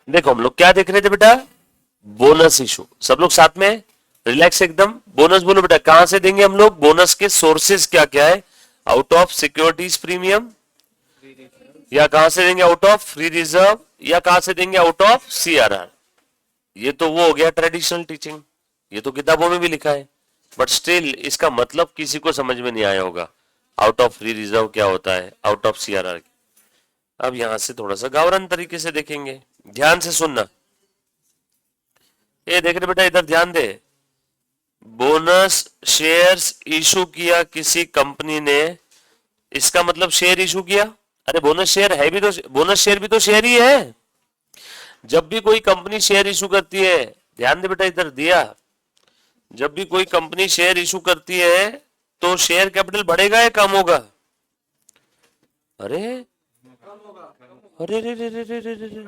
देखो हम लोग क्या देख रहे थे बेटा, बोनस इशू। सब लोग साथ में रिलैक्स एकदम। बोनस बोलो बेटा, कहां से देंगे हम लोग बोनस के सोर्सेस क्या क्या है? आउट ऑफ सिक्योरिटीज प्रीमियम, या कहां से देंगे आउट ऑफ फ्री रिजर्व, या कहां से देंगे आउट ऑफ सीआरआर। ये तो वो हो गया ट्रेडिशनल टीचिंग, ये तो किताबों में भी लिखा है, बट स्टिल इसका मतलब किसी को समझ में नहीं आया होगा। आउट ऑफ फ्री रिजर्व क्या होता है, आउट ऑफ सीआरआर। अब यहां से थोड़ा सा गावरन तरीके से देखेंगे, ध्यान से सुनना। ये देख रहे बेटा, इधर ध्यान दे। बोनस शेयर्स इशू किया किसी कंपनी ने, इसका मतलब शेयर इशू किया। अरे बोनस शेयर है भी तो, बोनस शेयर भी तो शेयर ही है। जब भी कोई कंपनी शेयर इशू करती है, ध्यान दे बेटा, इधर दिया, जब भी कोई कंपनी शेयर इशू करती है तो शेयर कैपिटल बढ़ेगा या कम होगा? अरे अरे रे रे रे रे रे रे रे।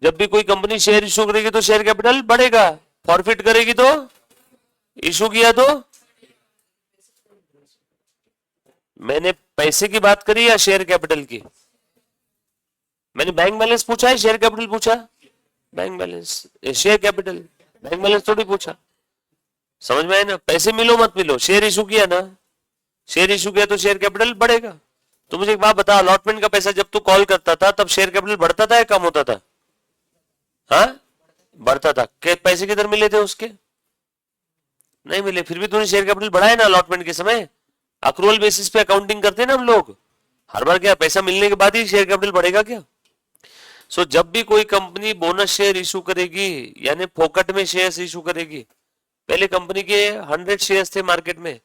जब भी कोई कंपनी शेयर इशू करेगी तो शेयर कैपिटल बढ़ेगा, फॉरफिट करेगी तो, इशू किया तो। मैंने पैसे की बात करी या शेयर कैपिटल की? मैंने बैंक बैलेंस पूछा है, शेयर कैपिटल पूछा? Bank balance, share capital, bank balance थोड़ी पूछा। समझ में आया ना? पैसे मिलो मत मिलो, शेयर इशू किया ना, शेयर इशू किया तो शेयर कैपिटल बढ़ेगा। तो मुझे एक बात बता, अलॉटमेंट का पैसा जब तू कॉल करता था तब शेयर कैपिटल बढ़ता था या कम होता था? हाँ, बढ़ता था। पैसे किधर मिले थे उसके? नहीं मिले, फिर भी तूने शेयर कैपिटल बढ़ाया ना अलॉटमेंट के समय। अक्रूवल बेसिस पे अकाउंटिंग करते हैं ना हम लोग, हर बार क्या पैसा मिलने के बाद ही शेयर कैपिटल बढ़ेगा क्या? सो जब भी कोई कंपनी बोनस शेयर इशू करेगी, यानी फोकट में शेयर इशू करेगी। पहले कंपनी के 100 शेयर थे मार्केट में,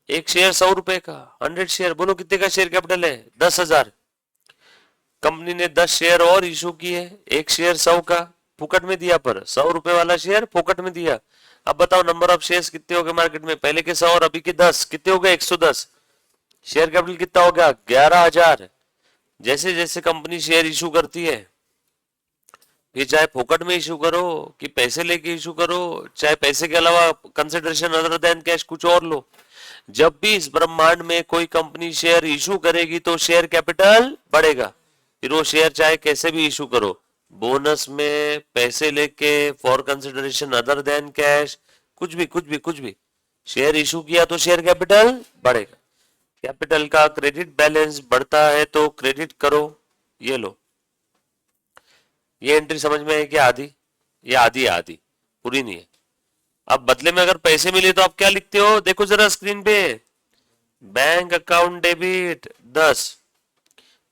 एक शेयर 100 रुपए का, 100 शेयर, बोलो कितने का शेयर कैपिटल है? 10,000। कंपनी ने 10 शेयर और इशू किए, एक शेयर 100 का फुकट में दिया, पर 100 रुपए वाला शेयर फोकट में दिया। अब बताओ नंबर ऑफ शेयर्स कितने हो गए मार्केट में? पहले के 100 और अभी के 10 कितने हो गए? 110। शेयर कैपिटल कितना हो गया? 11,000। जैसे जैसे कंपनी शेयर इशू करती है, ये चाहे फोकट में इशू करो कि पैसे लेके इशू करो, चाहे पैसे के अलावा कंसिडरेशन अदर देन कैश कुछ और लो, जब भी इस ब्रह्मांड में कोई कंपनी शेयर इशू करेगी तो शेयर कैपिटल बढ़ेगा। फिर वो शेयर चाहे कैसे भी इशू करो, बोनस में, पैसे लेके, for consideration other than cash, कुछ भी कुछ भी कुछ भी, शेयर इशू किया तो शेयर कैपिटल बढ़ेगा। कैपिटल का क्रेडिट बैलेंस बढ़ता है तो क्रेडिट करो, ये लो। ये एंट्री समझ में है क्या? आधी, ये आधी है, आधी, पूरी नहीं है। अब बदले में अगर पैसे मिले तो आप क्या लिखते हो? देखो जरा स्क्रीन पे, बैंक अकाउंट डेबिट 10।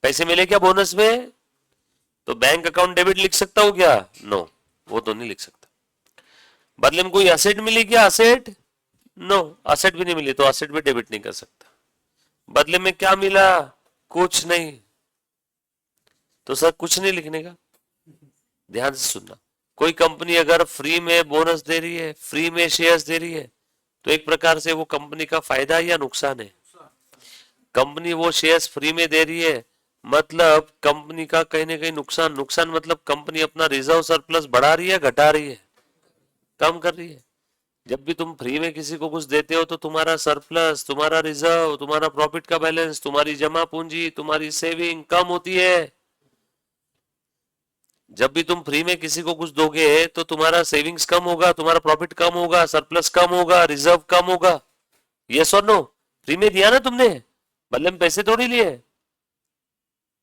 पैसे मिले क्या बोनस में? तो बैंक अकाउंट डेबिट लिख सकता हूं क्या? नो, वो तो नहीं लिख सकता। बदले में कोई असेट मिली क्या? असेट? नो, असेट भी नहीं मिली तो असेट भी डेबिट नहीं कर सकता। बदले में क्या मिला? कुछ नहीं, तो सर कुछ नहीं लिखने का। ध्यान से सुनना, कोई कंपनी अगर फ्री में बोनस दे रही है, फ्री में शेयर्स दे रही है, तो एक प्रकार से वो कंपनी का फायदा या नुकसान है? कंपनी वो शेयर्स फ्री में दे रही है, मतलब कंपनी का कहीं ना कहीं नुकसान। नुकसान मतलब कंपनी अपना रिजर्व सरप्लस बढ़ा रही है, घटा रही है, कम कर रही है। जब भी तुम फ्री में किसी को कुछ देते हो तो तुम्हारा सरप्लस, तुम्हारा रिजर्व, तुम्हारा प्रॉफिट का बैलेंस, तुम्हारी जमा पूंजी, तुम्हारी सेविंग कम होती है। जब भी तुम फ्री में किसी को कुछ दोगे तो तुम्हारा सेविंग्स कम होगा, तुम्हारा प्रॉफिट कम होगा, सरप्लस कम होगा, रिजर्व कम होगा। यस और नो? फ्री में दिया ना तुमने, बदले में पैसे थोड़ी लिए।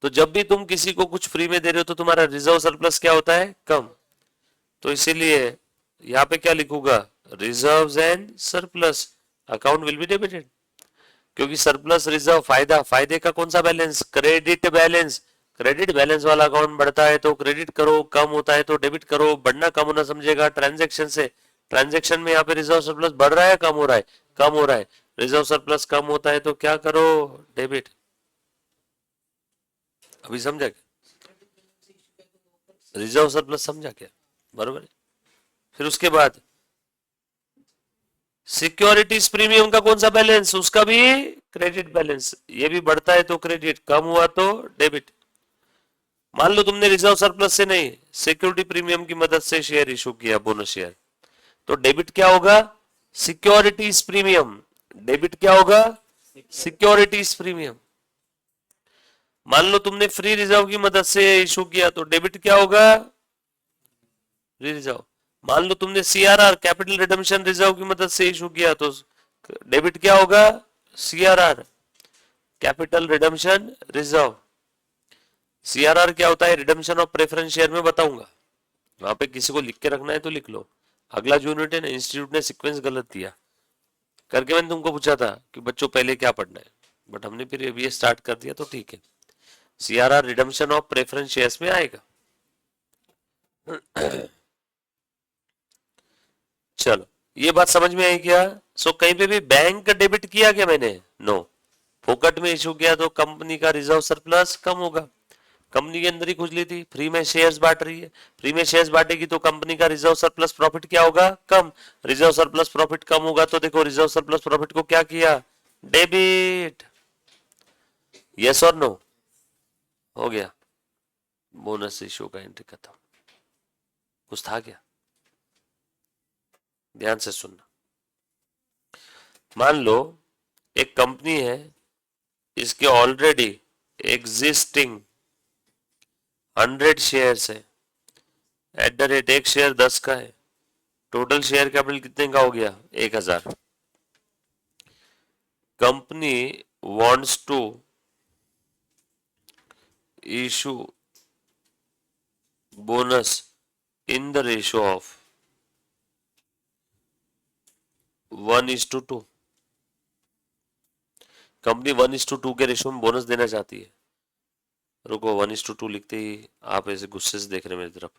तो जब भी तुम किसी को कुछ फ्री में दे रहे हो तो तुम्हारा रिजर्व सरप्लस क्या होता है? कम। तो इसीलिए यहाँ पे क्या लिखूंगा? Reserves and surplus account will be debited. क्योंकि सरप्लस, रिजर्व, फायदा, फायदे का कौन सा balance? Credit balance. Credit balance वाला अकाउंट बढ़ता है तो क्रेडिट करो, कम होता है तो डेबिट करो। बढ़ना कम होना समझेगा ट्रांजैक्शन से। ट्रांजैक्शन में यहाँ पे रिजर्व सरप्लस बढ़ रहा है, कम हो रहा है? कम हो रहा है। रिजर्व सरप्लस कम होता है तो क्या करो? डेबिट। अभी समझा क्या? रिजर्व सरप्लस समझा क्या? बरोबर है। फिर उसके बाद सिक्योरिटीज प्रीमियम का कौन सा बैलेंस? उसका भी क्रेडिट बैलेंस। ये भी बढ़ता है तो क्रेडिट, कम हुआ तो डेबिट। मान लो तुमने रिजर्व सरप्लस से नहीं, सिक्योरिटी प्रीमियम की मदद से शेयर इशू किया, बोनस शेयर, तो डेबिट क्या होगा? Securities premium. डेबिट क्या होगा? Securities premium. मान लो तुमने फ्री रिजर्व की मदद से इशू किया तो डेबिट क्या होगा, फ्री रिजर्व। मान लो तुमने सीआरआर कैपिटल रिडम्पशन रिजर्व की मदद से इशू किया तो डेबिट क्या होगा, CRR capital redemption reserve. CRR क्या होता है, रिडम्पशन ऑफ प्रेफरेंस शेयर में बताऊंगा, वहां पे किसी को लिख के रखना है तो लिख लो। अगला जो यूनिट है ना, इंस्टीट्यूट ने सीक्वेंस गलत दिया करके मैंने तुमको पूछा था कि बच्चों पहले क्या पढ़ना है, बट हमने फिर ये स्टार्ट कर दिया तो ठीक है। CRR redemption of preference shares में आएगा। चलो ये बात समझ में आई क्या। सो कहीं पे भी बैंक का डेबिट किया क्या मैंने, नो। फोकट में इशू किया तो कंपनी का रिजर्व सरप्लस कम होगा, कंपनी के अंदर ही खुजली थी, फ्री में शेयर्स बांट रही है, फ्री में शेयर्स बांटेगी तो कंपनी का रिजर्व सरप्लस प्रॉफिट क्या होगा, कम। रिजर्व सरप्लस प्रॉफिट कम होगा तो देखो रिजर्व सरप्लस प्रॉफिट को क्या किया, डेबिट। यस और नो, हो गया। बोनस इशू का एंट्री खत्म। कुछ था क्या, ध्यान से सुनना। मान लो एक कंपनी है, इसके ऑलरेडी एग्जिस्टिंग 100 शेयर्स है, एट द रेट एक शेयर 10 का है, टोटल शेयर कैपिटल कितने का हो गया, 1000। Company wants to issue bonus in the ratio of 1:2। Company 1:2 के रेशियो में बोनस देना चाहती है। रुको, 1:2 लिखते ही आप ऐसे गुस्से से देख रहे हैं मेरी तरफ।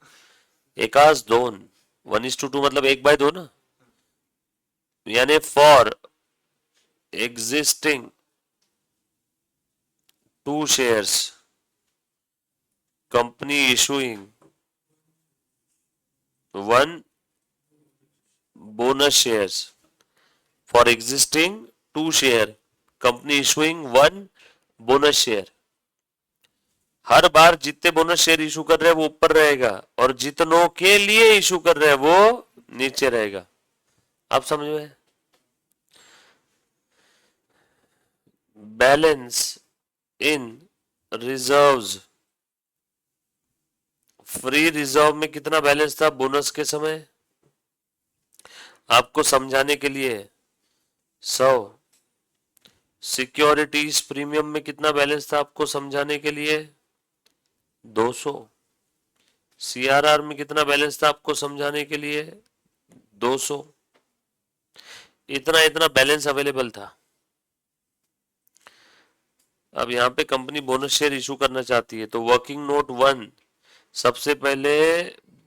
एकाज दोन, 1:2 मतलब 1/2 ना, यानी for existing 2 shares company issuing 1 bonus shares for existing 2 share company issuing 1 bonus share। हर बार जितने बोनस शेयर इशू कर रहे हैं वो ऊपर रहेगा और जितनों के लिए इशू कर रहे हैं वो नीचे रहेगा। आप समझ में। Balance in reserves, free reserve में कितना बैलेंस था बोनस के समय, आपको समझाने के लिए 100। सिक्योरिटीज प्रीमियम में कितना बैलेंस था आपको समझाने के लिए 200। सीआरआर में कितना बैलेंस था आपको समझाने के लिए 200। इतना इतना बैलेंस अवेलेबल था। अब यहां पे कंपनी बोनस शेयर इशू करना चाहती है तो वर्किंग नोट 1 सबसे पहले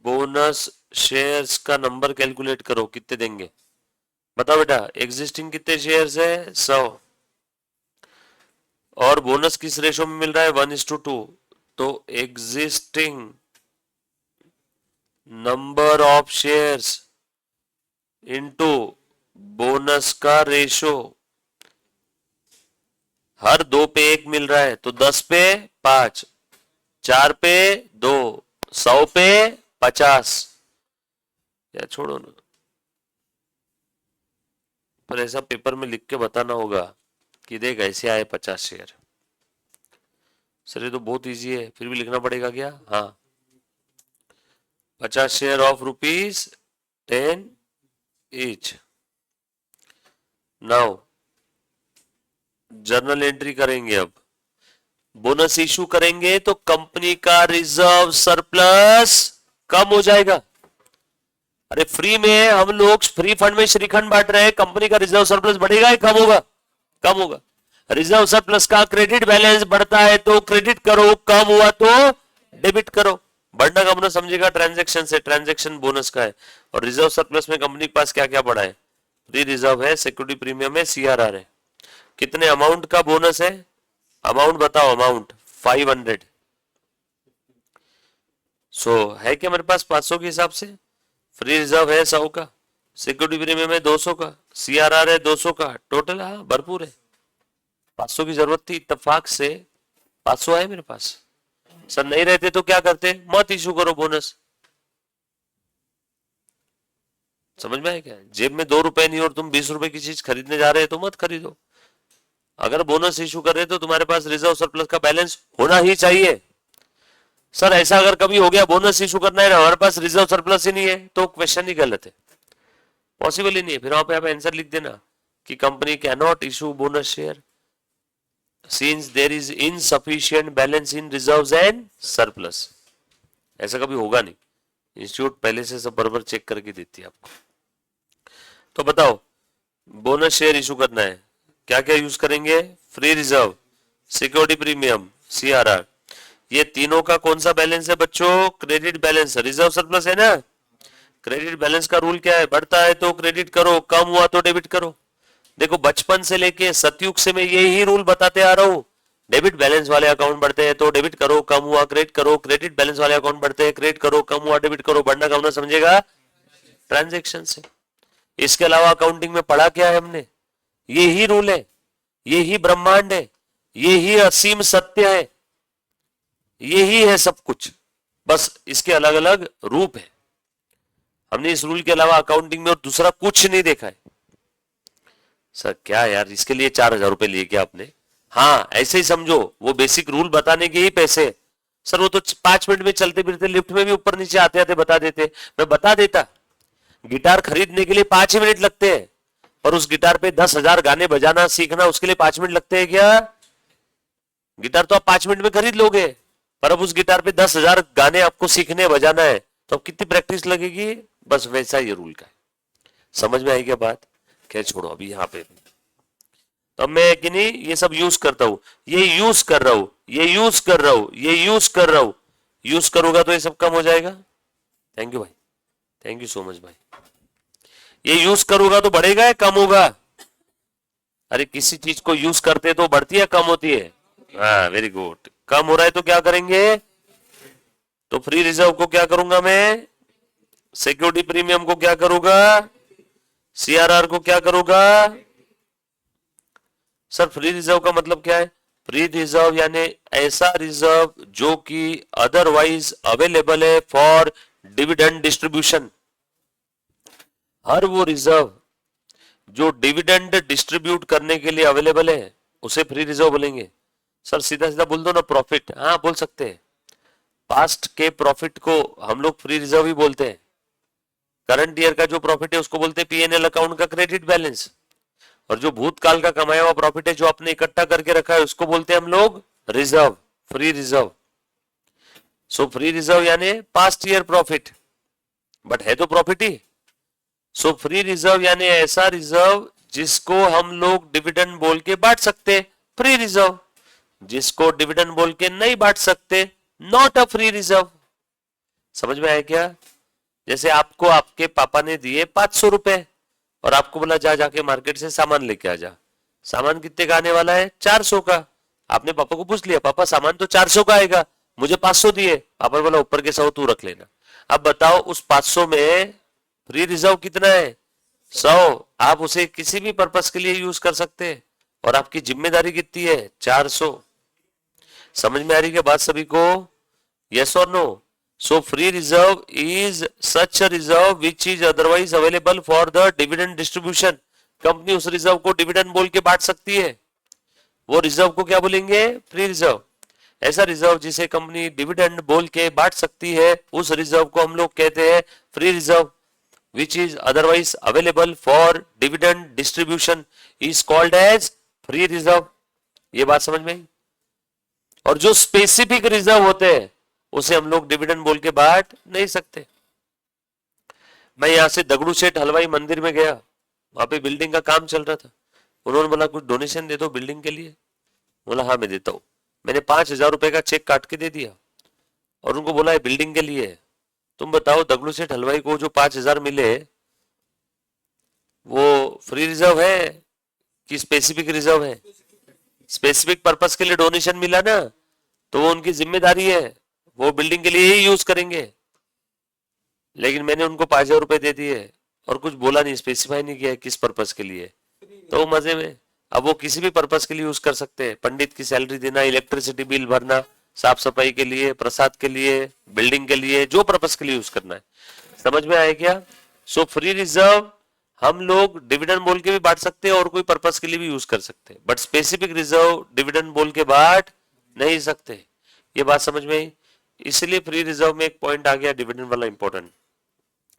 बोनस शेयर्स का नंबर कैलकुलेट करो, कितने देंगे बताओ बेटा। एग्जिस्टिंग कितने शेयर्स है 100 और बोनस किस रेशो में मिल रहा है 1:2, तो existing number of shares into bonus का रेशो। हर 2 पे 1 मिल रहा है तो 10 पे 5, 4 पे 2, 100 पे 50। या छोड़ो ना, पर ऐसा पेपर में लिख के बताना होगा कि देख ऐसे आए 50 शेयर। सर ये तो बहुत इजी है, फिर भी लिखना पड़ेगा क्या, हाँ। 50 share of ₹10 each. Now journal entry करेंगे। अब बोनस इशू करेंगे तो कंपनी का रिजर्व सरप्लस कम हो जाएगा। अरे फ्री में हम लोग फ्री फंड में श्रीखंड बांट रहे हैं, कंपनी का रिजर्व सरप्लस बढ़ेगा या कम होगा, कम होगा। रिजर्व सरप्लस का क्रेडिट बैलेंस बढ़ता है तो क्रेडिट करो, कम हुआ तो डेबिट करो। बढ़ना कम ना समझेगा ट्रांजैक्शन से, ट्रांजैक्शन बोनस का है। और रिजर्व सरप्लस में कंपनी के पास क्या क्या पड़ा है, फ्री रिजर्व है, सिक्योरिटी प्रीमियम है, सीआरआर है। कितने अमाउंट का बोनस है, अमाउंट बताओ, अमाउंट 500। सो है क्या मेरे पास 500 के हिसाब से। फ्री रिजर्व है 100 का, सिक्योरिटी प्रीमियम है 200 का, सीआरआर है 200 का, टोटल हाँ भरपूर है। 500 की जरूरत थी, इत्तेफाक से 500 है मेरे पास। सर नहीं रहते तो क्या करते, मत इशू करो बोनस। समझ में आया क्या। जेब में 2 रुपए नहीं और तुम 20 रुपए की चीज खरीदने जा रहे हो तो मत खरीदो। अगर बोनस इशू कर रहे तो तुम्हारे पास रिजर्व सरप्लस का बैलेंस होना ही चाहिए। सर ऐसा अगर कभी हो गया बोनस इशू करना है ना, हमारे पास रिजर्व सरप्लस ही नहीं है, तो क्वेश्चन ही गलत है, पॉसिबल ही नहीं है। फिर वहां पे आप आंसर लिख देना कि company can not issue bonus share since there is insufficient balance in reserves and surplus. ऐसा कभी होगा नहीं, इंस्टीट्यूट पहले से सब बराबर चेक करके देती है आपको। तो बताओ बोनस शेयर इशू करना है, क्या क्या यूज करेंगे? Free reserve, security premium, CRR. ये तीनों का कौन सा बैलेंस है बच्चों? Credit balance. रिजर्व सरप्लस है ना, क्रेडिट बैलेंस का रूल क्या है? बढ़ता है तो क्रेडिट करो, कम हुआ तो डेबिट करो। देखो बचपन से लेके सतयुग से मैं यही रूल बताते आ रहा हूं। डेबिट बैलेंस वाले अकाउंट बढ़ते हैं तो डेबिट करो, कम हुआ क्रेडिट करो। क्रेडिट बैलेंस वाले अकाउंट बढ़ते हैं, क्रेडिट करो, कम हुआ डेबिट करो। बढ़ना कम ना समझेगा ट्रांजेक्शन से। इसके अलावा अकाउंटिंग में पढ़ा क्या है हमने? यही रूल है, यही ब्रह्मांड है, यही असीम सत्य है, यही है सब कुछ, बस इसके अलग अलग रूप है। हमने इस रूल के अलावा अकाउंटिंग में और दूसरा कुछ नहीं देखा है। सर क्या यार, इसके लिए 4,000 रुपए लिए क्या आपने? हाँ ऐसे ही समझो, वो बेसिक रूल बताने के ही पैसे। सर वो तो 5 मिनट में चलते फिरते लिफ्ट में भी ऊपर नीचे आते आते बता देते, मैं बता देता। गिटार खरीदने के लिए 5 ही मिनट लगते हैं, और उस गिटार पे 10,000 गाने बजाना सीखना उसके लिए 5 मिनट लगते हैं क्या? गिटार तो आप 5 मिनट में खरीद लोगे, पर अब उस गिटार पे 10,000 गाने आपको सीखने बजाना है, तो अब कितनी प्रैक्टिस लगेगी? बस वैसा ये रूल का है। समझ में आई क्या बात? क्या छोड़ो अभी यहाँ पे। तो मैं कि नहीं ये सब यूज करता हूं, ये यूज कर रहा हूं, ये यूज कर रहा हूं, ये यूज कर रहा हूं। यूज करूंगा तो ये सब कम हो जाएगा। थैंक यू भाई, थैंक यू सो मच भाई। ये यूज करूंगा तो बढ़ेगा या कम होगा? अरे किसी चीज को यूज करते तो बढ़ती है कम होती है? हाँ वेरी गुड। कम हो रहा है तो क्या करेंगे? तो फ्री रिजर्व को क्या करूंगा मैं? सिक्योरिटी प्रीमियम को क्या करूंगा? सीआरआर को क्या करूंगा? सर फ्री रिजर्व का मतलब क्या है? फ्री रिजर्व यानी ऐसा रिजर्व जो कि अदरवाइज अवेलेबल है फॉर डिविडेंड डिस्ट्रीब्यूशन। हर वो रिजर्व जो डिविडेंड डिस्ट्रीब्यूट करने के लिए अवेलेबल है उसे फ्री रिजर्व बोलेंगे। सर सीधा सीधा बोल दो ना प्रॉफिट। हाँ बोल सकते हैं, पास्ट के प्रॉफिट को हम लोग फ्री रिजर्व ही बोलते हैं। करंट ईयर का जो प्रॉफिट है उसको बोलते हैं पीएनएल अकाउंट का क्रेडिट बैलेंस, और जो भूतकाल का कमाया हुआ प्रॉफिट है जो आपने इकट्ठा करके रखा है उसको बोलते हैं हम लोग reserve, free reserve. So free reserve यानी पास्ट ईयर प्रॉफिट, बट है तो प्रॉफिट ही। सो फ्री रिजर्व यानी ऐसा रिजर्व जिसको हम लोग डिविडेंड बोल के बांट सकते, फ्री रिजर्व। जिसको डिविडेंड बोल के नहीं बांट सकते, नॉट अ फ्री रिजर्व। समझ में आया क्या? जैसे आपको आपके पापा ने दिए 500 रुपए और आपको बोला जा जाके मार्केट से सामान लेके आ जा। सामान कितने का आने वाला है? 400 का। आपने पापा को पूछ लिया पापा सामान तो 400 का आएगा, मुझे 500 दिए। पापा ने बोला ऊपर के 100 तू रख लेना। अब बताओ उस 500 में फ्री रिजर्व कितना है? 100। आप उसे किसी भी पर्पस के लिए यूज कर सकते हैं, और आपकी जिम्मेदारी कितनी है? 400। समझ में आ रही है बात सभी को? यस और no? So free reserve is such a reserve which is otherwise available for the dividend distribution. Company उस रिजर्व को डिविडेंड बोल के बांट सकती है, वो रिजर्व को क्या बोलेंगे? Free reserve. ऐसा रिजर्व जिसे कंपनी डिविडेंड बोल के बांट सकती है उस रिजर्व को हम लोग कहते हैं free reserve. which is otherwise available for dividend distribution is called as free reserve। ये बात समझ में आई? और जो स्पेसिफिक रिजर्व होते हैं उसे हम लोग डिविडेंड बोल के बांट नहीं सकते। मैं यहां से दगड़ू सेठ हलवाई मंदिर में गया, वहां पे बिल्डिंग का काम चल रहा था। उन्होंने बोला कुछ डोनेशन दे दो बिल्डिंग के लिए। बोला हाँ मैं देता हूं। मैंने 5,000 रुपए का चेक काट के दे दिया और उनको बोला बिल्डिंग के लिए। तुम बताओ दगड़ू सेठ हलवाई को जो 5,000 मिले वो फ्री रिजर्व है कि स्पेसिफिक रिजर्व है? स्पेसिफिक पर्पस के लिए डोनेशन मिला ना, तो वो उनकी जिम्मेदारी है, वो बिल्डिंग के लिए ही यूज करेंगे। लेकिन मैंने उनको 5,000 रुपए दे दिए और कुछ बोला नहीं, स्पेसिफाई नहीं किया किस पर्पस के लिए, तो मजे में। अब वो किसी भी पर्पस के लिए यूज कर सकते हैं। पंडित की सैलरी देना, इलेक्ट्रिसिटी बिल भरना, साफ सफाई के लिए, प्रसाद के लिए, बिल्डिंग के लिए, जो पर्पस के लिए यूज करना है। समझ में आया क्या? सो फ्री रिजर्व हम लोग डिविडेंड बोल के भी बांट सकते हैं और कोई पर्पस के लिए भी यूज कर सकते हैं, बट स्पेसिफिक रिजर्व डिविडेंड बोल के बांट नहीं सकते। ये बात समझ में आई? इसलिए फ्री रिजर्व में एक पॉइंट आ गया डिविडेंड वाला इंपॉर्टेंट।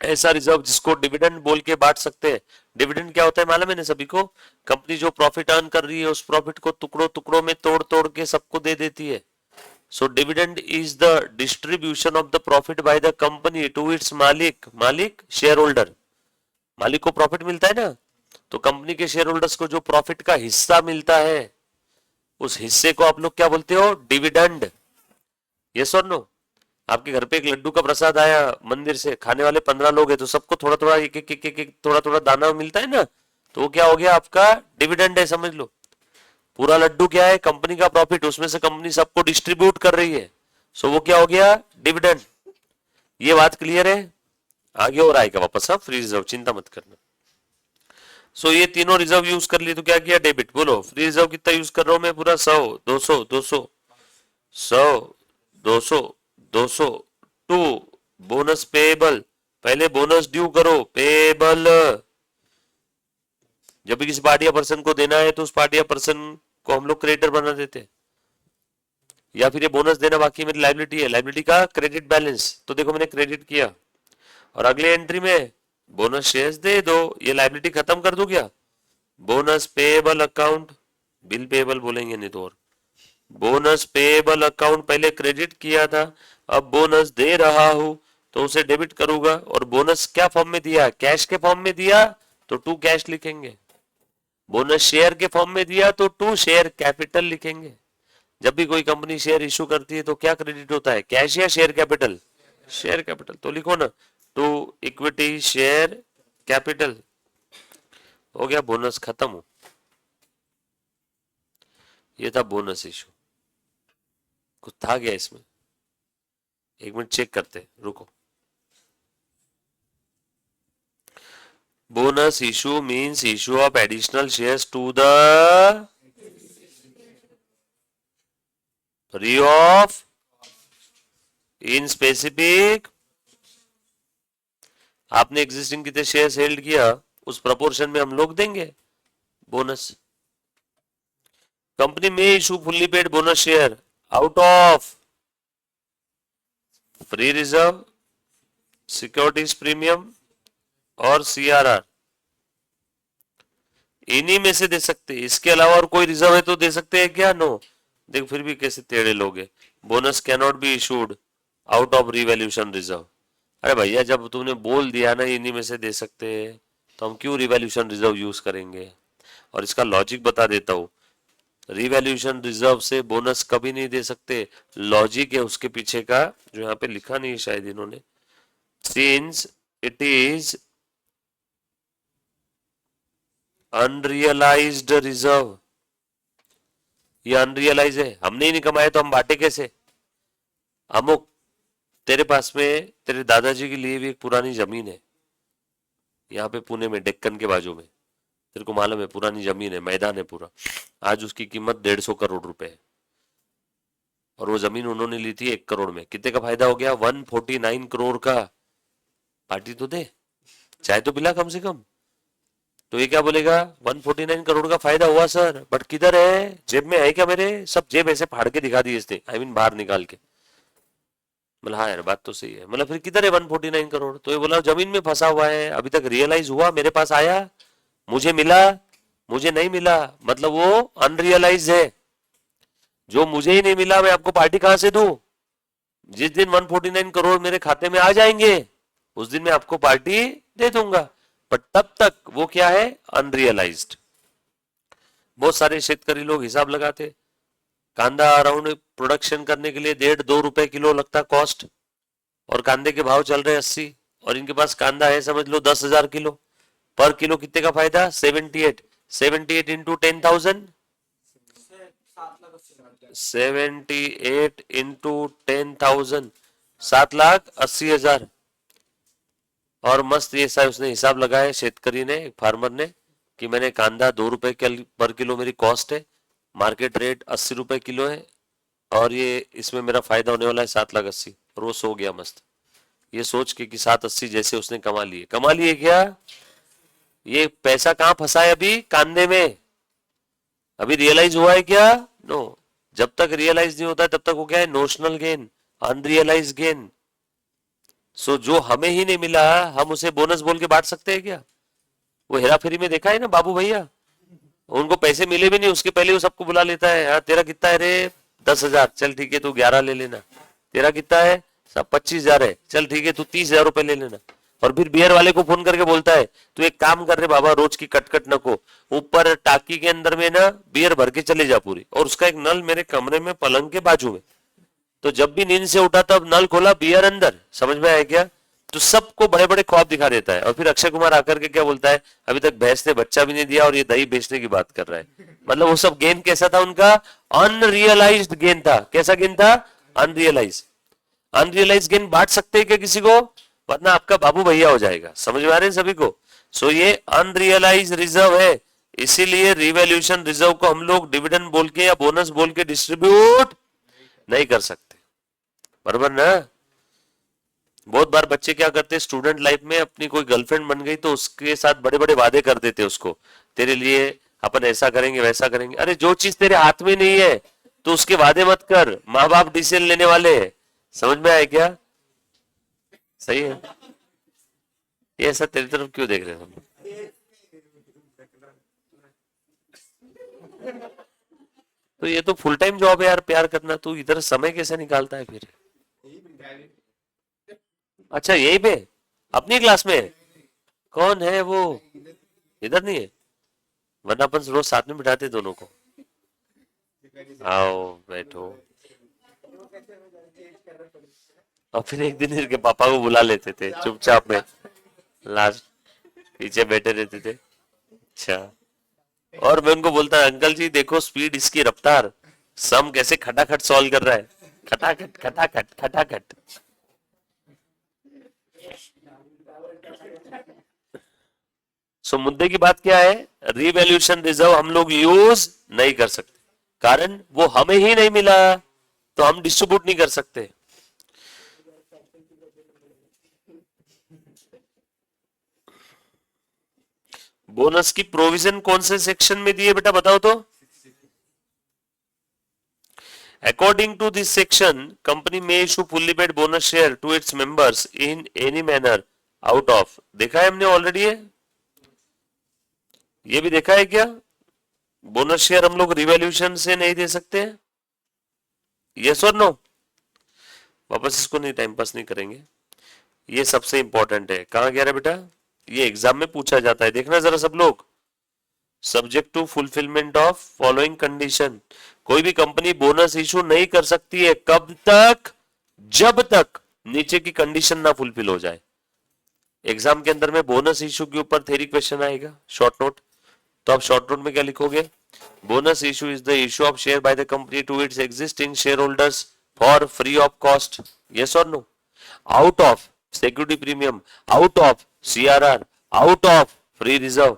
ऐसा रिजर्व जिसको डिविडेंड बोल के बांट सकते हैं। डिविडेंड क्या होता है मालूम है ना सभी को? कंपनी जो प्रॉफिट अर्न कर रही है उस प्रॉफिट को टुकड़ों टुकड़ों में तोड़ तोड़ के सबको दे देती है। So dividend is the distribution of the profit by the company to its मालिक, मालिक शेयर होल्डर। मालिक को प्रॉफिट मिलता है ना, तो कंपनी के शेयर होल्डर्स को जो प्रॉफिट का हिस्सा मिलता है उस हिस्से को आप लोग क्या बोलते हो? डिविडेंड। यस और नो? आपके घर पे एक लड्डू का प्रसाद आया मंदिर से, खाने वाले 15 लोग हैं तो सबको थोड़ा थोड़ा एक थोड़ा थोड़ा दाना मिलता है ना, तो वो क्या हो गया? आपका डिविडेंड है, समझ लो। पूरा लड्डू क्या है? कंपनी का प्रॉफिट, उसमें से कंपनी सबको डिस्ट्रीब्यूट कर रही है, सो वो क्या हो गया? डिविडेंड। ये बात क्लियर है? आगे और आएगा वापस। हाँ, फ्री रिजर्व चिंता मत करना। सो ये तीनों रिजर्व यूज कर लिए तो क्या किया? डेबिट। बोलो फ्री रिजर्व कितना यूज कर रहा हूं मैं? पूरा 100, 200, 200, 100, 200, 200, 2 बोनस पेएबल। पहले बोनस ड्यू करो, पेएबल। जब भी किसी पार्टी या पर्सन को देना है तो उस पार्टी या पर्सन को हम लोग क्रेडिटर बना देते हैं। या फिर ये बोनस देना बाकी मेरी लाइबिलिटी है, लाइबिलिटी का क्रेडिट बैलेंस, तो देखो मैंने क्रेडिट किया और अगले एंट्री में बोनस शेयर्स दे दो, ये लाइबिलिटी खत्म कर दो क्या? Bonus payable account, bill payable बोलेंगे नहीं तो, और बोनस पेएबल अकाउंट पहले क्रेडिट किया था, अब बोनस दे रहा हूं तो उसे डेबिट करूंगा। और बोनस क्या फॉर्म में दिया? कैश के फॉर्म में दिया तो टू कैश लिखेंगे। बोनस शेयर के फॉर्म में दिया तो टू शेयर कैपिटल लिखेंगे। जब भी कोई कंपनी शेयर इशू करती है तो क्या क्रेडिट होता है? कैश या शेयर कैपिटल? Share capital. तो लिखो ना, टू इक्विटी शेयर कैपिटल। हो गया, बोनस खत्म हो। ये था बोनस इशू। कुछ था क्या इसमें? एक मिनट चेक करते हैं, रुको। Bonus issue means issue of additional shares to the free of in specific. आपने एग्जिस्टिंग कितने शेयर्स हेल्ड किया उस प्रपोर्शन में हम लोग देंगे बोनस। कंपनी में issue fully paid bonus share out of free reserve, securities premium और सीआरआर। इन्हीं में से दे सकते हैं, इसके अलावा और कोई रिजर्व है तो दे सकते हैं क्या? नो। देख फिर भी कैसे टेढ़े लोग हैं। Bonus can not be issued out of revaluation reserve. अरे भैया जब तुमने बोल दिया ना इन्हीं में से दे सकते हैं, तो हम क्यों रिवैल्यूएशन रिजर्व यूज करेंगे? और इसका लॉजिक बता देता हूं। रिवैल्यूएशन रिजर्व से बोनस कभी नहीं दे सकते। लॉजिक है उसके पीछे का, जो यहाँ पे लिखा नहीं है शायद इन्होंने। Since it is unrealised reserve, ये अनरियलाइज है, हमने ही नहीं कमाया तो हम बांटे कैसे? अमुक तेरे पास में तेरे दादाजी के लिए भी एक पुरानी जमीन है यहाँ पे पुणे में, डेक्कन के बाजू में, तेरे को मालूम है, पुरानी जमीन है, मैदान है पूरा। आज उसकी कीमत 150 करोड़ रुपए है और वो जमीन उन्होंने ली थी 1 करोड़ में। कितने का फायदा हो गया? 149 करोड़ का। पार्टी तो दे, चाय तो पिला कम से कम। तो ये क्या बोलेगा? 149 करोड़ का फायदा हुआ सर, बट किधर है? जेब में है क्या मेरे? सब जेब ऐसे फाड़ के दिखा दी इसने, आई मीन बाहर निकाल के। मतलब हाँ यार बात तो सही है, मतलब फिर किधर है 149 करोड़? तो ये बोला जमीन में फंसा हुआ है, अभी तक रियलाइज हुआ, मेरे पास आया, मुझे मिला, मुझे नहीं मिला, मतलब वो अनरियलाइज है। जो मुझे ही नहीं मिला मैं आपको पार्टी कहां से दूं? जिस दिन 149 करोड़ मेरे खाते में आ जाएंगे उस दिन मैं आपको पार्टी दे दूंगा, पर तब तक वो क्या है? अनरियलाइज्ड। बहुत सारे शेतकरी लोग हिसाब लगाते, कांदा अराउंड प्रोडक्शन करने के लिए 1.5-2 रुपए किलो लगता कॉस्ट, और कांदे के भाव चल रहे 80, और इनके पास कांदा है समझ लो 10,000 किलो। पर किलो कितने का फायदा? 78। 78 इंटू 10,000, 78 इंटू 10,000, 7,80,000। और मस्त ये सा उसने हिसाब लगाया शेतकरी ने, फार्मर ने, कि मैंने कांदा 2 रुपए पर किलो मेरी कॉस्ट है, मार्केट रेट 80 रुपए किलो है, और ये इसमें मेरा फायदा होने वाला है 7,80,000। और वो सो गया मस्त, ये सोच के कि 780 जैसे उसने कमा लिए। कमा लिए क्या? ये पैसा कहां फंसा है अभी? कांधे में। अभी रियलाइज हुआ है क्या? नो। जब तक रियलाइज नहीं होता है तब तक वो क्या है? Notional gain, unrealised gain. So जो हमें ही नहीं मिला हम उसे बोनस बोल के बांट सकते हैं क्या? वो हेरा फेरी में देखा है ना बाबू भैया, उनको पैसे मिले भी नहीं उसके पहले वो सबको बुला लेता है। हाँ तेरा कितना है रे? 10,000। चल ठीक है तू 11 ले लेना। तेरा कितना है? सब 25,000 है। चल ठीक है तू 30,000 रुपए ले लेना। और फिर बियर वाले को फोन करके बोलता है तू एक काम कर रे बाबा, रोज की कटकट नको, ऊपर टाकी के अंदर में ना बियर भर के चले जा पूरी, और उसका एक नल मेरे कमरे में पलंग के बाजू में। तो जब भी नींद से उठा तब नल खोला, बियर अंदर। समझ में आया क्या? तो सबको बड़े बड़े ख्वाब दिखा देता है। और फिर अक्षय कुमार आकर के क्या बोलता है? अभी तक भैंस ने बच्चा भी नहीं दिया और ये दही बेचने की बात कर रहा है। मतलब वो सब गेन कैसा था उनका? अनरियलाइज्ड गेन था। कैसा गेन था? अनरियलाइज। अनरियलाइज गेन बांट सकते हैं क्या किसी को? वरना आपका बाबू भैया हो जाएगा। समझ में आ रहे हैं सभी को? सो ये अनरियलाइज रिजर्व है, इसीलिए रिवैल्यूएशन रिजर्व को हम लोग डिविडेंड बोल के या बोनस बोल के डिस्ट्रीब्यूट नहीं कर सकते। बराबर ना? बहुत बार बच्चे क्या करते हैं स्टूडेंट लाइफ में, अपनी कोई गर्लफ्रेंड बन गई तो उसके साथ बड़े बड़े वादे कर देते उसको, तेरे लिए अपन ऐसा करेंगे वैसा करेंगे। अरे जो चीज तेरे हाथ में नहीं है तो उसके वादे मत कर, माँ बाप डिसीजन लेने वाले हैं। समझ में आया क्या? सही है। ये ऐसा तेरी तरफ क्यों देख रहे हैं? तो ये तो फुल टाइम जॉब है यार प्यार करना, तू इधर समय कैसे निकालता है फिर? अच्छा यही पे अपनी क्लास में? कौन है वो? इधर नहीं है? वरना अपन रोज साथ में बिठाते दोनों को। आओ बैठो। और फिर एक दिन इनके पापा को बुला लेते थे चुपचाप में, लास्ट पीछे बैठे रहते थे। अच्छा। और मैं उनको बोलता अंकल जी देखो स्पीड इसकी, रफ्तार, सम कैसे खटाखट सॉल्व कर रहा है, खटाखट खटाखट खटाखट। सो मुद्दे की बात क्या है? रिवैल्यूएशन रिजर्व हम लोग यूज नहीं कर सकते, कारण वो हमें ही नहीं मिला तो हम डिस्ट्रीब्यूट नहीं कर सकते। बोनस की प्रोविजन कौन से सेक्शन में दी है बेटा बताओ तो? According to this section, company may issue fully paid bonus share to its members in any manner out of। देखा है हमने ऑलरेडी है, ये भी देखा है क्या? बोनस शेयर हम लोग रिवैल्यूएशन से नहीं दे सकते? यस और नो? वापस इसको नहीं टाइम पास नहीं करेंगे, ये सबसे इंपॉर्टेंट है। कहां गया रे बेटा? ये एग्जाम में पूछा जाता है, देखना जरा सब लोग। Subject to fulfilment of following condition. कोई भी कंपनी बोनस इशू नहीं कर सकती है, कब तक? जब तक नीचे की कंडीशन ना फुलफिल हो जाए। एग्जाम के अंदर में बोनस इशू के ऊपर थ्योरी क्वेश्चन आएगा, शॉर्ट नोट। तो आप शॉर्ट नोट में क्या लिखोगे? Bonus issue is the issue of share by the company to its existing share holders for free of cost. Yes और no? Out of security premium, out of CRR, out of free reserve,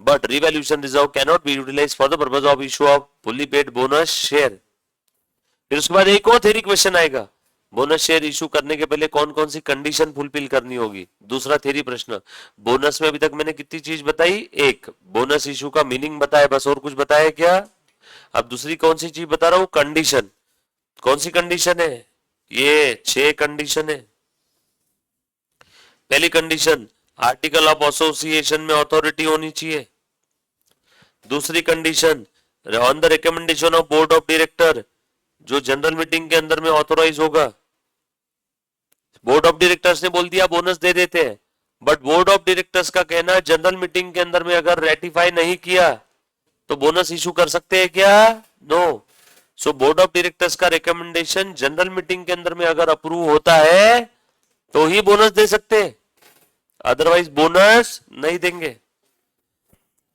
but revaluation reserve cannot be utilized for the purpose of issue of fully paid bonus share। फिर उसके बाद एक और theory question आएगा, bonus share issue करने के पहले कौन कौन सी कंडीशन फुलफिल करनी होगी। दूसरा थ्योरी प्रश्न, बोनस में अभी तक मैंने कितनी चीज बताई? एक, बोनस इशू का मीनिंग बताया, बस और कुछ बताया क्या? अब दूसरी कौन सी चीज बता रहा हूं? कंडीशन। कौन सी कंडीशन है? ये 6 कंडीशन है। पहली कंडीशन, आर्टिकल ऑफ एसोसिएशन में अथॉरिटी होनी चाहिए। दूसरी condition, on the recommendation of board of director, जो जनरल मीटिंग के अंदर में ऑथोराइज होगा। बोर्ड ऑफ डायरेक्टर्स ने बोल दिया बोनस दे देते हैं, बट बोर्ड ऑफ डायरेक्टर्स का कहना जनरल मीटिंग के अंदर में अगर रेटिफाई नहीं किया तो बोनस इशू कर सकते हैं क्या? No. So board of directors का रिकमेंडेशन जनरल मीटिंग के अंदर में अगर अप्रूव होता है तो ही बोनस दे सकते हैं, अदरवाइज बोनस नहीं देंगे।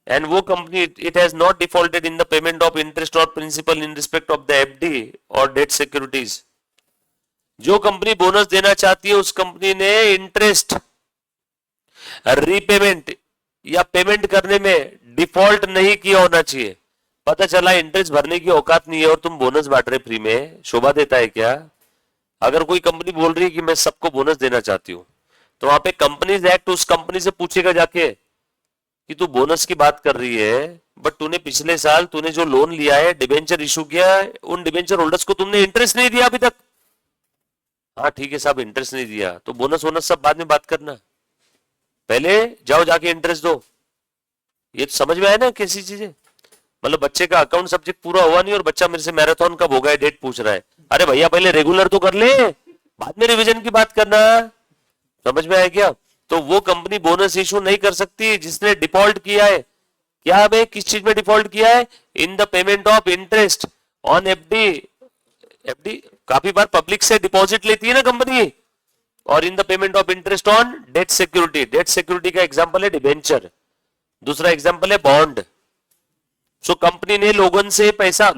एंड वो company it has not defaulted in the payment of interest और principal in respect of the FD और डेट सिक्योरिटीज। जो कंपनी बोनस देना चाहती है उस कंपनी ने इंटरेस्ट, रीपेमेंट या पेमेंट करने में डिफॉल्ट नहीं किया होना चाहिए। पता चला इंटरेस्ट भरने की औकात नहीं है और तुम बोनस बांट रहे फ्री में, शोभा देता है क्या? अगर कोई कंपनी बोल रही है कि मैं सबको बोनस देना चाहती हूं तो वहां पे कंपनीज एक्ट उस कंपनी से पूछेगा जाके कि तू बोनस की बात कर रही है, बट तूने पिछले साल तूने जो लोन लिया है, डिबेंचर इशू किया है, उन डिबेंचर होल्डर्स को तुमने इंटरेस्ट नहीं दिया अभी तक। हाँ ठीक है साहब, इंटरेस्ट नहीं दिया तो बोनस वोनस सब बाद में बात करना, पहले जाओ जाके इंटरेस्ट दो। ये तो समझ में आया ना कैसी चीजें। मतलब बच्चे का अकाउंट सब्जेक्ट पूरा हुआ नहीं और बच्चा मेरे से मैराथन कब होगा डेट पूछ रहा है। अरे भैया पहले रेगुलर तो कर ले, बाद में रिवीजन की बात करना। समझ में आया क्या? तो वो कंपनी बोनस इशू नहीं कर सकती जिसने डिफॉल्ट किया है। क्या बे, किस चीज में डिफॉल्ट किया है? इन the payment of interest on FD. FD काफी बार पब्लिक से डिपॉजिट लेती है ना कंपनी, और इन the payment of interest on debt security. Debt security का एग्जांपल है डिबेंचर, दूसरा एग्जांपल है बॉन्ड। सो कंपनी ने लोगों से पैसा,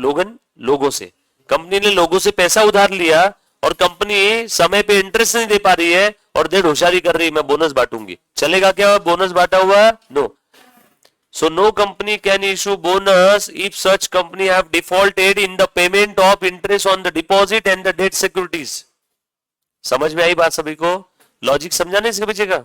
कंपनी ने लोगों से पैसा उधार लिया और कंपनी समय पे इंटरेस्ट नहीं दे पा रही है और देर होशियारी कर रही है मैं बोनस बांटूंगी। चलेगा क्या बोनस बांटा हुआ? No. So no company can issue bonus if such company have defaulted in the payment of interest on the deposit and the debt securities. समझ में आई बात सभी को? लॉजिक समझा नहीं इसके पीछे का?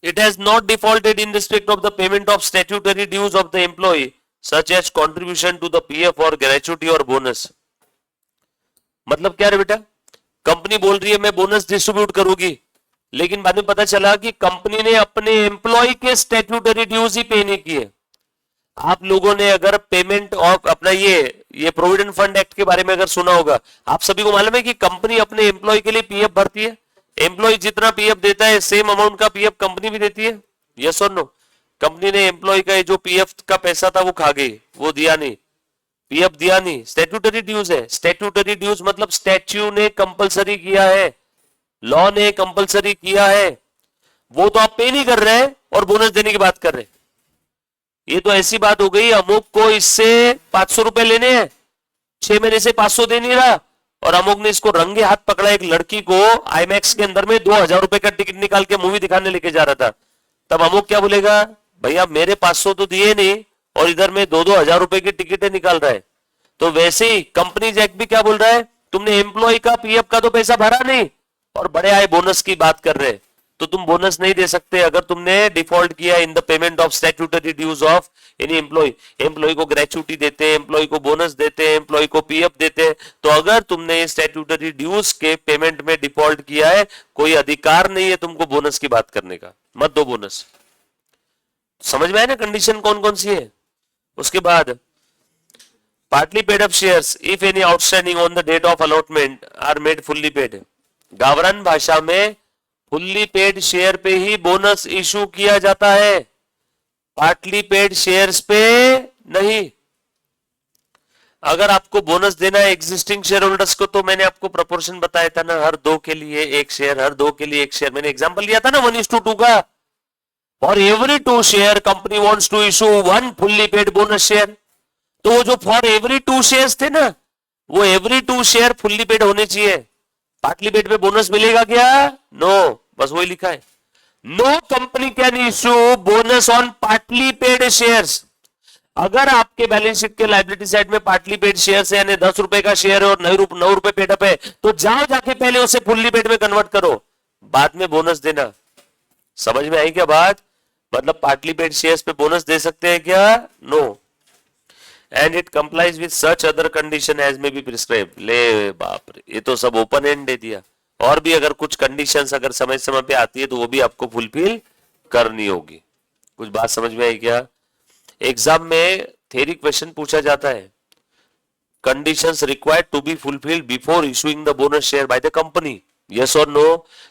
It has not defaulted in respect of the payment of statutory dues of the employee such as contribution to the PF or gratuity or bonus. मतलब क्या रे बेटा, कंपनी बोल रही है मैं बोनस डिस्ट्रीब्यूट करूंगी, लेकिन बाद में पता चला कि कंपनी ने अपने एम्प्लॉय के स्टैट्यूटरी ड्यूज ही पे नहीं किए। आप लोगों ने अगर पेमेंट ऑफ अपना ये प्रोविडेंट फंड एक्ट के बारे में अगर सुना होगा, आप सभी को मालूम है कि कंपनी अपने एम्प्लॉय के लिए पीएफ भरती है। एम्प्लॉय जितना पीएफ देता है सेम अमाउंट का पीएफ कंपनी भी देती है। यस और नो? कंपनी ने एम्प्लॉय का जो पीएफ का पैसा था वो खा गई, वो दिया नहीं, पीएफ दिया नहीं, स्टैट्यूटरी ड्यूज है। स्टैट्यूटरी ड्यूज मतलब स्टैच्यू ने कंपलसरी किया है, लॉ ने कंपलसरी किया है, वो तो आप पे नहीं कर रहे और बोनस देने की बात कर रहे। ये तो ऐसी बात हो गई, अमुक को इससे 500 रुपए लेने हैं, 6 महीने से 500 दे नहीं रहा, और अमुक ने इसको रंगे हाथ पकड़ा। एक लड़की को आईमैक्स के अंदर में 2000 रुपए का टिकट निकाल के मूवी दिखाने लेके जा रहा था। तब अमुक क्या बोलेगा? भैया मेरे 500 तो दिए नहीं और इधर में 2-2 हजार रुपए की टिकटें निकाल रहा है। तो वैसे ही कंपनीज एक्ट भी क्या बोल रहा है, तुमने एम्प्लॉय का पीएफ का तो पैसा भरा नहीं और बड़े आए बोनस की बात कर रहे, तो तुम बोनस नहीं दे सकते अगर तुमने डिफॉल्ट किया in the payment of statutory dues of any employee. Employee को ग्रेचुटी देते हैं, एम्प्लॉय को बोनस देते हैं, एम्प्लॉय को पीएफ देते हैं। तो अगर तुमने स्टैट्यूटरी ड्यूज के पेमेंट में डिफॉल्ट किया है, कोई अधिकार नहीं है तुमको बोनस की बात करने का, मत दो बोनस। समझ में आया ना कंडीशन कौन कौन सी है? उसके बाद partly paid up shares if any outstanding on the date of allotment are made fully paid. गावरान भाषा में फुल्ली पेड शेयर पे ही बोनस इशू किया जाता है, पार्टली पेड शेयर्स पे नहीं। अगर आपको बोनस देना है एग्जिस्टिंग शेयर होल्डर्स को, तो मैंने आपको प्रोपोर्शन बताया था ना, हर 2 के लिए 1 शेयर, हर 2 के लिए 1 शेयर। मैंने एग्जांपल लिया था ना 1:2 का। For every 2 share company wants to issue 1 fully paid bonus share. तो वो जो फॉर एवरी 2 शेयर्स थे ना, वो एवरी 2 शेयर फुल्ली पेड होने चाहिए। पार्टली पेड पे बोनस मिलेगा क्या? नो, बस वही लिखा है। No company can issue bonus on partly paid shares. अगर आपके बैलेंस शीट के लायबिलिटी साइड में पार्टली पेड शेयर्स है, यानी 10 रुपए का शेयर है और 9 रुपए पेड अप है, तो जाओ जाके पहले उसे फुल्ली पेड में कन्वर्ट करो, बाद में बोनस देना। समझ में आई क्या बात? मतलब पार्टली पेड शेयर्स पे बोनस दे सकते हैं क्या? No. And it complies with such other condition as may be prescribe. ले बाप रे, ये तो सब ओपन एंड दे दिया। और भी अगर कुछ कंडीशंस अगर समय समय पे आती है तो वो भी आपको फुलफिल करनी होगी। कुछ बात समझ में आई क्या? एग्जाम में थ्योरी क्वेश्चन पूछा जाता है, conditions required to be fulfilled before issuing the bonus share by the company, yes और नो।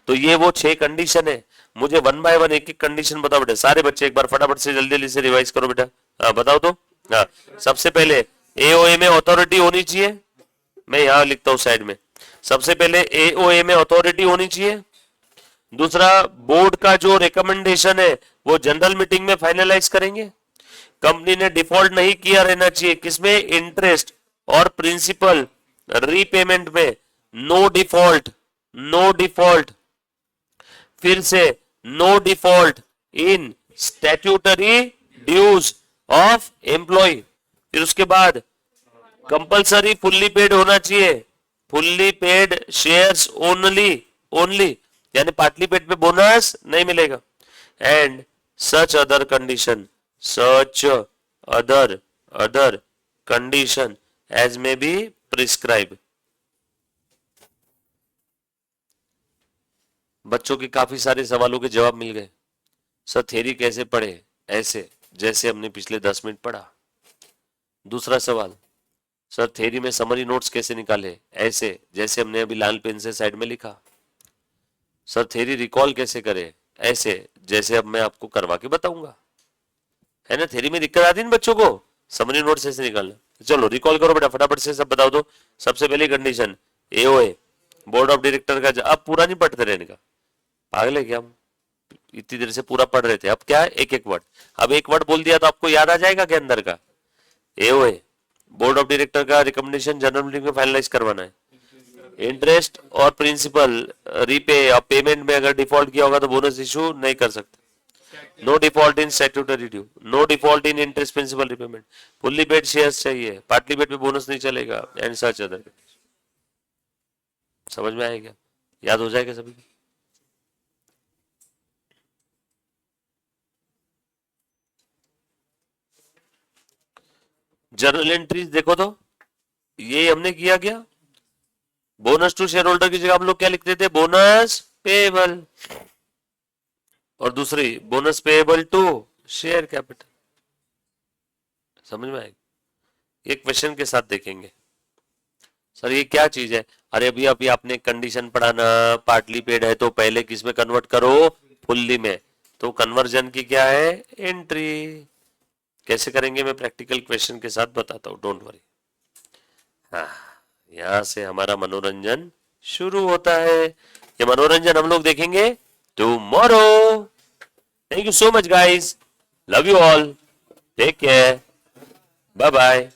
तो ये वो 6 कंडीशन है। मुझे 1 बाय 1 एक एक कंडीशन बताओ बेटा। सारे बच्चे एक बार फटाफट से जल्दी जल्दी से रिवाइज करो बेटा। हाँ बताओ तो। हाँ, सबसे पहले एओए में अथॉरिटी होनी चाहिए, मैं यहां लिखता हूं साइड में। सबसे पहले एओए में अथॉरिटी होनी चाहिए। दूसरा, बोर्ड का जो रिकमेंडेशन है वो जनरल मीटिंग में फाइनलाइज करेंगे। कंपनी ने डिफॉल्ट नहीं किया रहना चाहिए, किसमें? इंटरेस्ट और प्रिंसिपल रीपेमेंट में। नो डिफॉल्ट, नो डिफॉल्ट, फिर से no default in statutory dues of employee. फिर उसके बाद कंपलसरी फुल्ली पेड होना चाहिए, fully paid shares only, only, यानी पार्टली पेड पे बोनस नहीं मिलेगा। and such other condition as may be prescribed. बच्चों के काफी सारे सवालों के जवाब मिल गए। सर थ्योरी कैसे पढ़े? ऐसे जैसे हमने पिछले 10 मिनट पढ़ा। दूसरा सवाल, सर थ्योरी में समरी नोट्स कैसे निकाले? ऐसे जैसे हमने अभी लाल पेन से साइड में लिखा। सर थ्योरी रिकॉल कैसे करें? ऐसे जैसे अब मैं आपको करवा के बताऊंगा। है ना, थ्योरी में दिक्कत आती है बच्चों को, समरी नोट्स ऐसे निकालना। चलो रिकॉल करो बेटा, फटाफट से सब बताओ दो। सबसे पहली condition AOA, board of director का। अब पूरा नहीं पढ़ते रहने का, पागल है क्या हम? इतनी देर से पूरा पढ़ रहे थे, अब क्या है एक एक वर्ड। अब एक वर्ड बोल दिया तो आपको याद आ जाएगा क्या अंदर का? एओए, बोर्ड ऑफ डायरेक्टर का रिकमेंडेशन जनरल मीटिंग में फाइनलाइज करवाना है। इंटरेस्ट और प्रिंसिपल रीपे और पेमेंट में अगर डिफॉल्ट किया होगा तो बोनस इशू नहीं कर सकते। No default in statutory due, no default in interest principal repayment, fully paid shares चाहिए, पार्टली पेड पे बोनस नहीं चलेगा, एंड सच अदर। समझ में आएगा? याद हो जाएगा सभी? जर्नल एंट्रीज देखो तो, ये हमने किया क्या? बोनस टू शेयर होल्डर की जगह हम लोग क्या लिखते थे? बोनस पेएबल, और दूसरी bonus payable to share capital. समझ में आएगी? ये क्वेश्चन के साथ देखेंगे। सर ये क्या चीज है? अरे अभी अभी आपने कंडीशन पढ़ाना, पार्टली पेड है तो पहले किस में कन्वर्ट करो? फुल्ली में। तो कन्वर्जन की क्या है? एंट्री। कैसे करेंगे मैं प्रैक्टिकल क्वेश्चन के साथ बताता हूं, डोंट वरी। हाँ, यहां से हमारा मनोरंजन शुरू होता है। ये मनोरंजन हम लोग देखेंगे tomorrow. Thank you so much guys, love you all, take care, bye bye.